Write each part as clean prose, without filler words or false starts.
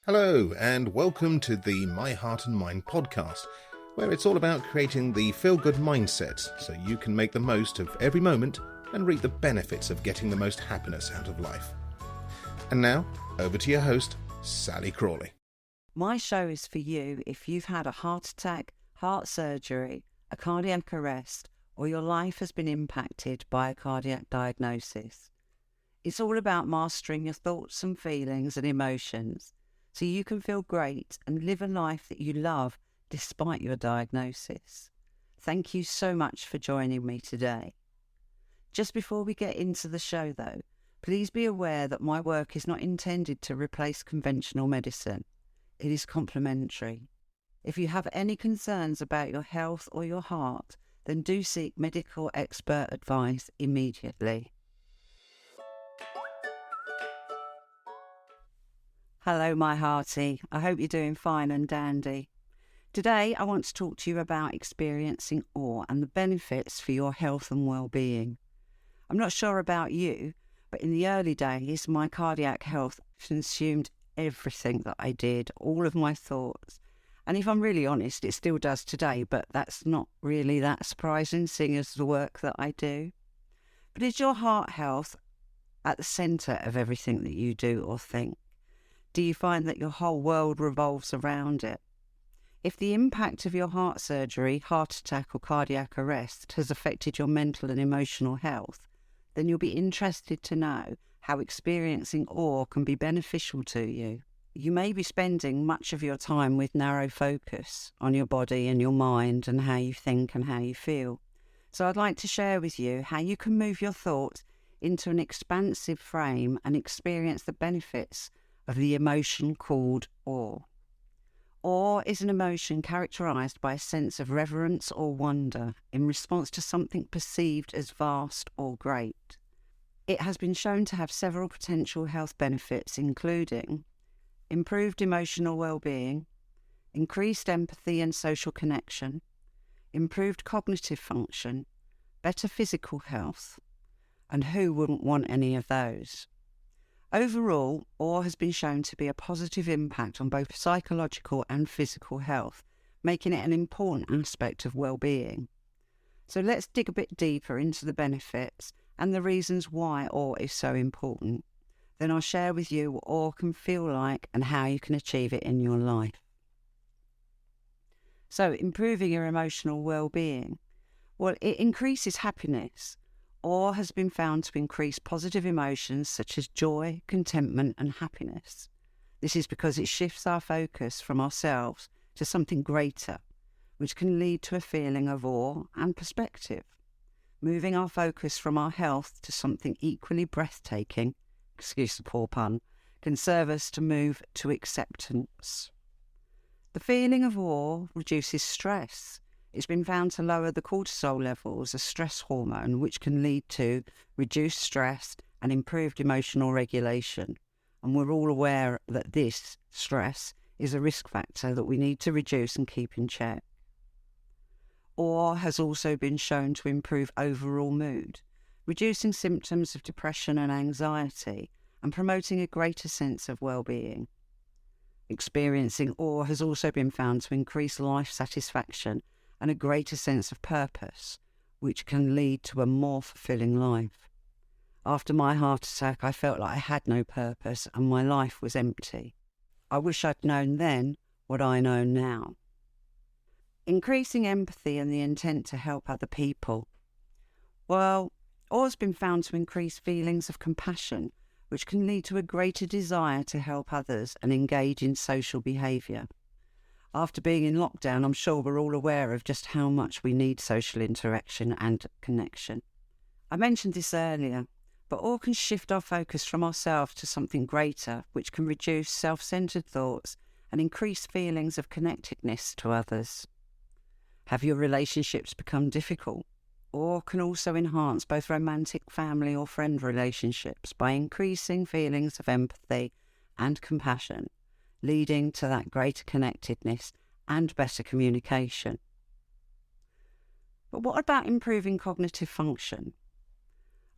Hello, and welcome to the My Heart and Mind podcast, where it's all about creating the feel-good mindset so you can make the most of every moment and reap the benefits of getting the most happiness out of life. And now, over to your host, Sallie Crawley. My show is for you if you've had a heart attack, heart surgery, a cardiac arrest, or your life has been impacted by a cardiac diagnosis. It's all about mastering your thoughts and feelings and emotions so you can feel great and live a life that you love despite your diagnosis. Thank you so much for joining me today. Just before we get into the show though, please be aware that my work is not intended to replace conventional medicine. It is complementary. If you have any concerns about your health or your heart, then do seek medical expert advice immediately. Hello, my heartie. I hope you're doing fine and dandy. Today, I want to talk to you about experiencing awe and the benefits for your health and well-being. I'm not sure about you, but in the early days, my cardiac health consumed everything that I did, all of my thoughts. And if I'm really honest, it still does today, but that's not really that surprising, seeing as the work that I do. But is your heart health at the centre of everything that you do or think? Do you find that your whole world revolves around it? If the impact of your heart surgery, heart attack or cardiac arrest has affected your mental and emotional health, then you'll be interested to know how experiencing awe can be beneficial to you. You may be spending much of your time with narrow focus on your body and your mind and how you think and how you feel. So I'd like to share with you how you can move your thoughts into an expansive frame and experience the benefits of the emotion called awe. Awe is an emotion characterised by a sense of reverence or wonder in response to something perceived as vast or great. It has been shown to have several potential health benefits, including improved emotional well-being, increased empathy and social connection, improved cognitive function, better physical health, and who wouldn't want any of those? Overall, awe has been shown to be a positive impact on both psychological and physical health, making it an important aspect of well-being. So let's dig a bit deeper into the benefits and the reasons why awe is so important. Then I'll share with you what awe can feel like and how you can achieve it in your life. So, improving your emotional well-being. Well, it increases happiness. Awe has been found to increase positive emotions such as joy, contentment and happiness. This is because it shifts our focus from ourselves to something greater, which can lead to a feeling of awe and perspective. Moving our focus from our health to something equally breathtaking, excuse the poor pun, can serve us to move to acceptance. The feeling of awe reduces stress. It's been found to lower the cortisol levels, a stress hormone, which can lead to reduced stress and improved emotional regulation. And we're all aware that this stress is a risk factor that we need to reduce and keep in check. Awe has also been shown to improve overall mood, reducing symptoms of depression and anxiety, and promoting a greater sense of well-being. Experiencing awe has also been found to increase life satisfaction and a greater sense of purpose, which can lead to a more fulfilling life. After my heart attack, I felt like I had no purpose and my life was empty. I wish I'd known then what I know now. Increasing empathy and the intent to help other people. Well, awe's been found to increase feelings of compassion, which can lead to a greater desire to help others and engage in social behaviour. After being in lockdown, I'm sure we're all aware of just how much we need social interaction and connection. I mentioned this earlier, but awe can shift our focus from ourselves to something greater, which can reduce self-centred thoughts and increase feelings of connectedness to others. Have your relationships become difficult? Awe can also enhance both romantic, family or friend relationships by increasing feelings of empathy and compassion, leading to that greater connectedness and better communication. But what about improving cognitive function?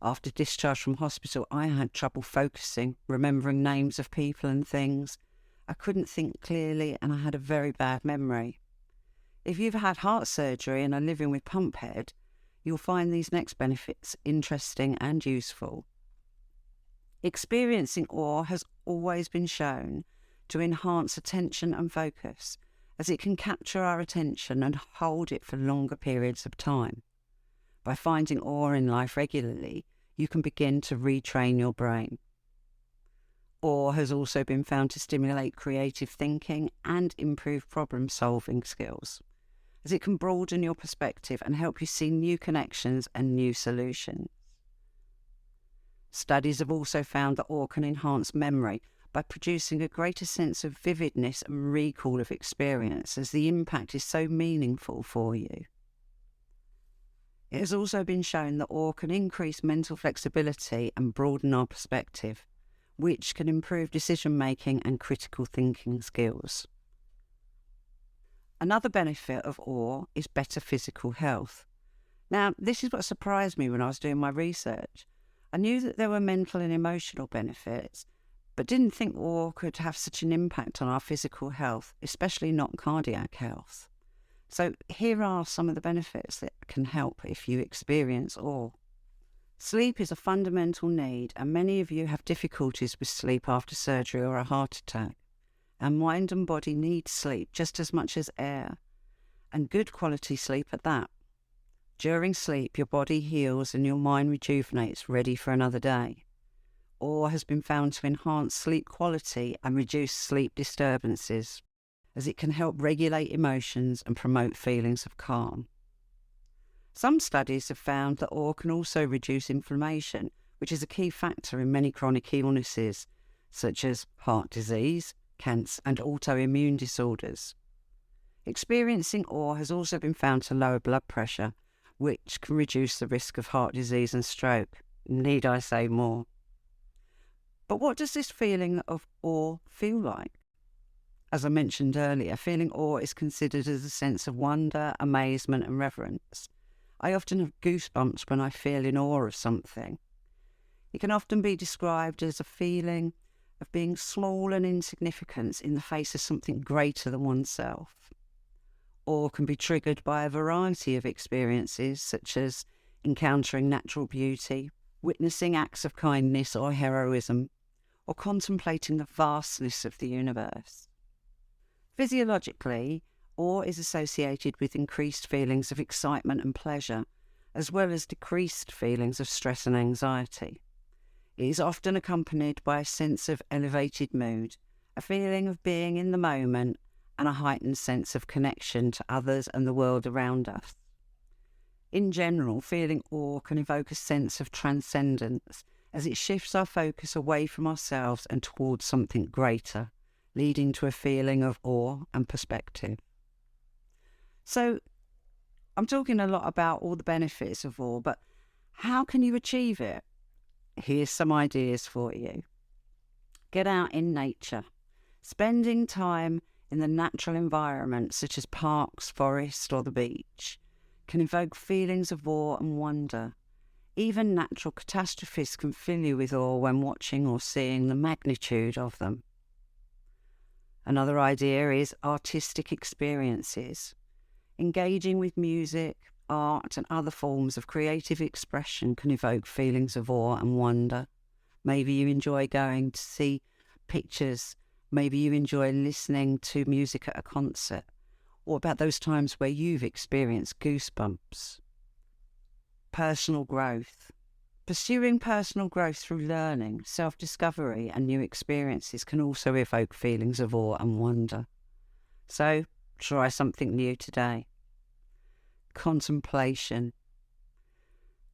After discharge from hospital, I had trouble focusing, remembering names of people and things, I couldn't think clearly, and I had a very bad memory. If you've had heart surgery and are living with pump head, you'll find these next benefits interesting and useful. Experiencing awe has always been shown to enhance attention and focus, as it can capture our attention and hold it for longer periods of time. By finding awe in life regularly, you can begin to retrain your brain. Awe has also been found to stimulate creative thinking and improve problem-solving skills, as it can broaden your perspective and help you see new connections and new solutions. Studies have also found that awe can enhance memory by producing a greater sense of vividness and recall of experience, as the impact is so meaningful for you. It has also been shown that awe can increase mental flexibility and broaden our perspective, which can improve decision-making and critical thinking skills. Another benefit of awe is better physical health. Now, this is what surprised me when I was doing my research. I knew that there were mental and emotional benefits, but didn't think awe could have such an impact on our physical health, especially not cardiac health. So here are some of the benefits that can help if you experience awe. Sleep is a fundamental need, and many of you have difficulties with sleep after surgery or a heart attack. Our mind and body need sleep just as much as air, and good quality sleep at that. During sleep, your body heals and your mind rejuvenates, ready for another day. Awe has been found to enhance sleep quality and reduce sleep disturbances, as it can help regulate emotions and promote feelings of calm. Some studies have found that awe can also reduce inflammation, which is a key factor in many chronic illnesses, such as heart disease, cancer, and autoimmune disorders. Experiencing awe has also been found to lower blood pressure, which can reduce the risk of heart disease and stroke. Need I say more? But what does this feeling of awe feel like? As I mentioned earlier, feeling awe is considered as a sense of wonder, amazement, and reverence. I often have goosebumps when I feel in awe of something. It can often be described as a feeling of being small and insignificant in the face of something greater than oneself. Awe can be triggered by a variety of experiences, such as encountering natural beauty, witnessing acts of kindness or heroism, or contemplating the vastness of the universe. Physiologically, awe is associated with increased feelings of excitement and pleasure, as well as decreased feelings of stress and anxiety. It is often accompanied by a sense of elevated mood, a feeling of being in the moment, and a heightened sense of connection to others and the world around us. In general, feeling awe can evoke a sense of transcendence, as it shifts our focus away from ourselves and towards something greater, leading to a feeling of awe and perspective. So, I'm talking a lot about all the benefits of awe, but how can you achieve it? Here's some ideas for you. Get out in nature. Spending time in the natural environment, such as parks, forests, or the beach, can evoke feelings of awe and wonder. Even natural catastrophes can fill you with awe when watching or seeing the magnitude of them. Another idea is artistic experiences. Engaging with music, art, and other forms of creative expression can evoke feelings of awe and wonder. Maybe you enjoy going to see pictures. Maybe you enjoy listening to music at a concert. Or about those times where you've experienced goosebumps. Personal growth. Pursuing personal growth through learning, self-discovery, and new experiences can also evoke feelings of awe and wonder. So, try something new today. Contemplation.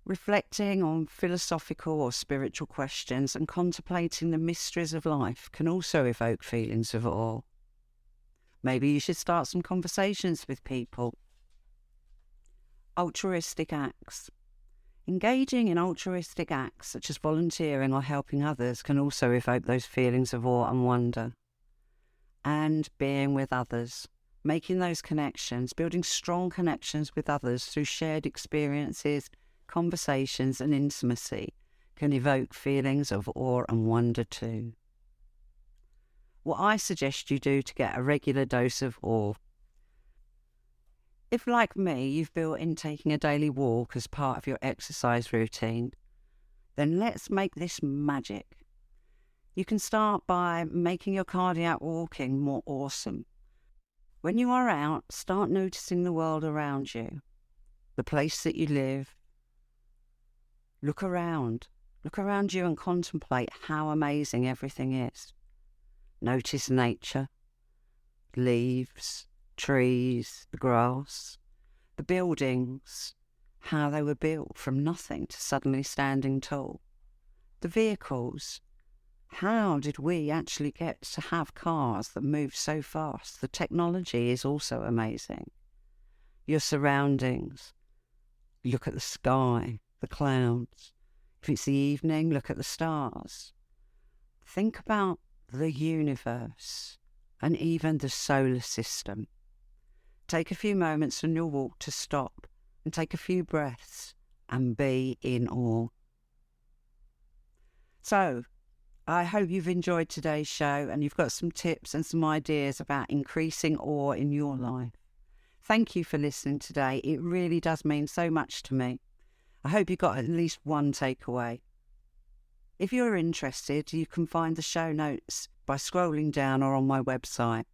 Reflecting on philosophical or spiritual questions and contemplating the mysteries of life can also evoke feelings of awe. Maybe you should start some conversations with people. Altruistic acts. Engaging in altruistic acts such as volunteering or helping others can also evoke those feelings of awe and wonder. And being with others. Making those connections, building strong connections with others through shared experiences, conversations and intimacy can evoke feelings of awe and wonder too. what I suggest you do to get a regular dose of awe. If, like me, you've built in taking a daily walk as part of your exercise routine, then let's make this magic. You can start by making your cardiac walking more awesome. When you are out, start noticing the world around you, the place that you live. Look around you and contemplate how amazing everything is. Notice nature, leaves, trees, the grass, the buildings, how they were built from nothing to suddenly standing tall. The vehicles, how did we actually get to have cars that move so fast? The technology is also amazing. Your surroundings, look at the sky, the clouds. If it's the evening, look at the stars. Think about the universe and even the solar system. Take a few moments on your walk to stop and take a few breaths and be in awe. So, I hope you've enjoyed today's show and you've got some tips and some ideas about increasing awe in your life. Thank you for listening today. It really does mean so much to me. I hope you got at least one takeaway. If you're interested, you can find the show notes by scrolling down or on my website,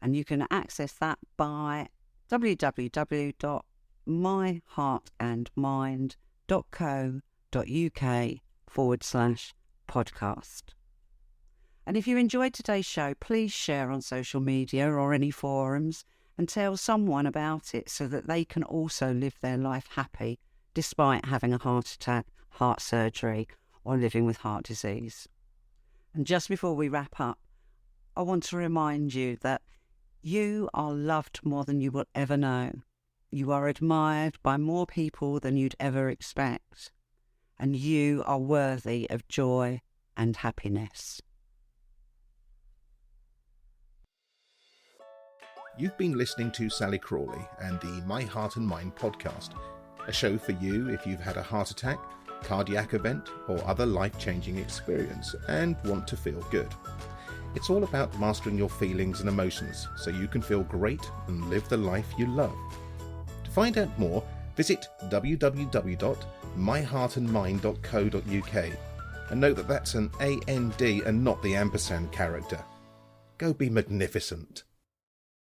and you can access that by www.myheartandmind.co.uk/podcast. And if you enjoyed today's show, please share on social media or any forums and tell someone about it so that they can also live their life happy despite having a heart attack, heart surgery, or living with heart disease. And just before we wrap up, I want to remind you that you are loved more than you will ever know. You are admired by more people than you'd ever expect. And you are worthy of joy and happiness. You've been listening to Sallie Crawley and the My Heart and Mind podcast, a show for you if you've had a heart attack, cardiac event, or other life-changing experience and want to feel good. It's all about mastering your feelings and emotions so you can feel great and live the life you love. To find out more, visit www.myheartandmind.co.uk and note that that's an AND and not the ampersand character. Go be magnificent.